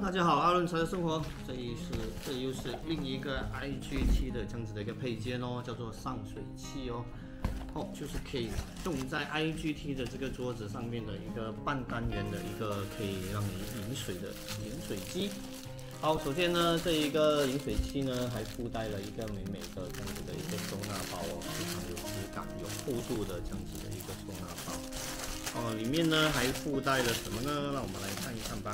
大家好，阿伦才的生活，这又是另一个 IGT 的这样子的一个配件哦，叫做上水器哦。就是可以用在 IGT 的这个桌子上面的一个半单元的一个可以让你饮水的饮水机。好，首先呢，这一个饮水器呢还附带了一个美美的这样子的一个收纳包哦，非常有质感、有厚度的这样子的一个收纳包。里面呢还附带了什么呢？让我们来看一看吧。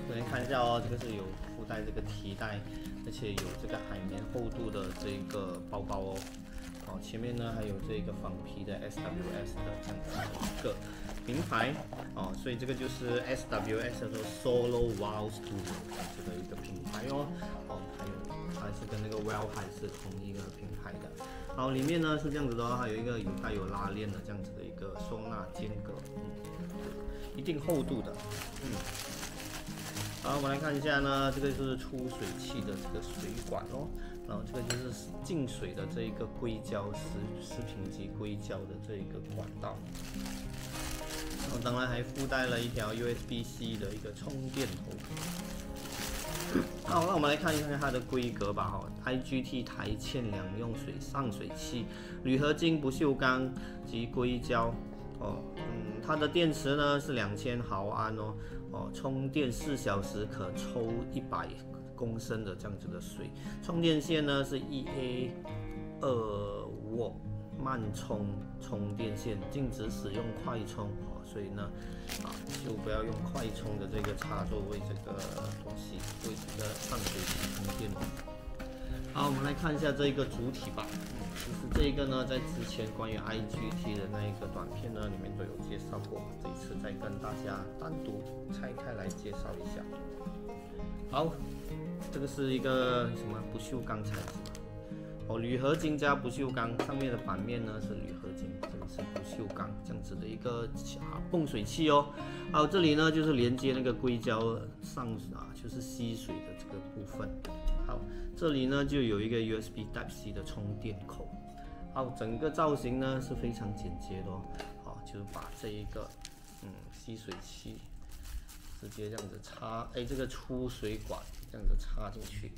首先看一下哦，这个是有附带这个提袋，而且有这个海绵厚度的这个包包哦。前面呢还有这个仿皮的 SWS 的这样子的一个名牌哦，所以这个就是 SWS 的 Solo Wow Studio 这个一个品牌哦。还有它是跟那个 Well 还是同一个品牌的。好，里面呢是这样子的哦，还有一个带有拉链的这样子的一个收纳间隔，一定厚度的，好，我们来看一下呢，这个是出水器的这个水管哦，然后这个就是进水的这一个硅胶食品级硅胶的这一个管道，然后当然还附带了一条 USB-C 的一个充电头。好，那我们来看一看它的规格吧。IGT 台嵌两用水上水器，铝合金不锈钢及硅胶。它的电池呢是2000毫安哦。充电4小时可抽100公升的这样子的水。充电线呢是1A2W慢充电线，禁止使用快充所以呢，就不要用快充的这个插座为这个东西，为这个上水器充电。好，我们来看一下这一个主体吧。其实这一个呢，在之前关于 IGT 的那一个短片呢，里面都有介绍过。这一次再跟大家单独拆开来介绍一下。好，这个是一个什么不锈钢材质？铝合金加不锈钢，上面的版面呢是铝合金，这里是不锈钢，这样子的一个泵水器哦。好，这里呢就是连接那个硅胶上就是吸水的这个部分。好，这里呢就有一个 USB Type-C 的充电口。好，整个造型呢是非常简洁的哦。好，就是把这一个吸水器直接这样子插，这个出水管这样子插进去。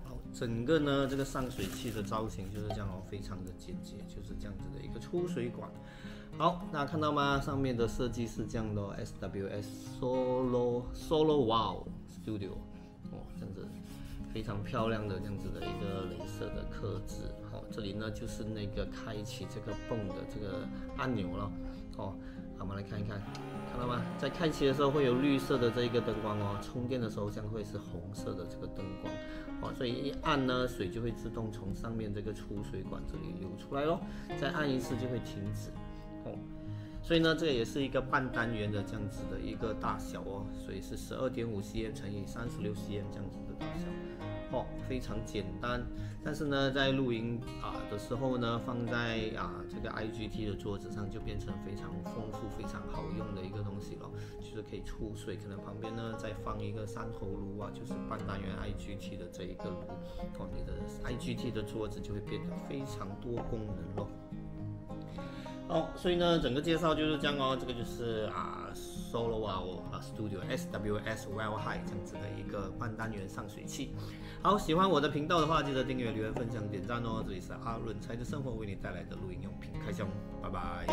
好，整个呢这个上水器的造型就是这样哦，非常的简洁，就是这样子的一个出水管。好，大家看到吗？上面的设计是这样的哦 ，SWS Solo Wow Studio。这样子非常漂亮的这样子的一个雷射的刻字。这里呢就是那个开启这个泵的这个按钮了。好，我们来看一看，看到吗？在开启的时候会有绿色的这一个灯光哦，充电的时候将会是红色的这个灯光。所以一按呢，水就会自动从上面这个出水管这里流出来咯，再按一次就会停止。所以呢，这个也是一个半单元的这样子的一个大小哦，所以是12.5 cm 乘以36 cm 这样子的大小，非常简单。但是呢，在露营的时候呢，放在这个 IGT 的桌子上就变成非常丰富、非常好用的一个东西了，就是可以出水，可能旁边呢再放一个3头炉就是半单元 IGT 的这一个炉，你的 IGT 的桌子就会变得非常多功能咯。所以呢，整个介绍就是这样哦。这个就是Solo Wow Studio SWS Well High 这样子的一个半单元上水器。好，喜欢我的频道的话，记得订阅、留言、分享、点赞哦。这里是阿伦才的生活为你带来的露营用品开箱，拜拜。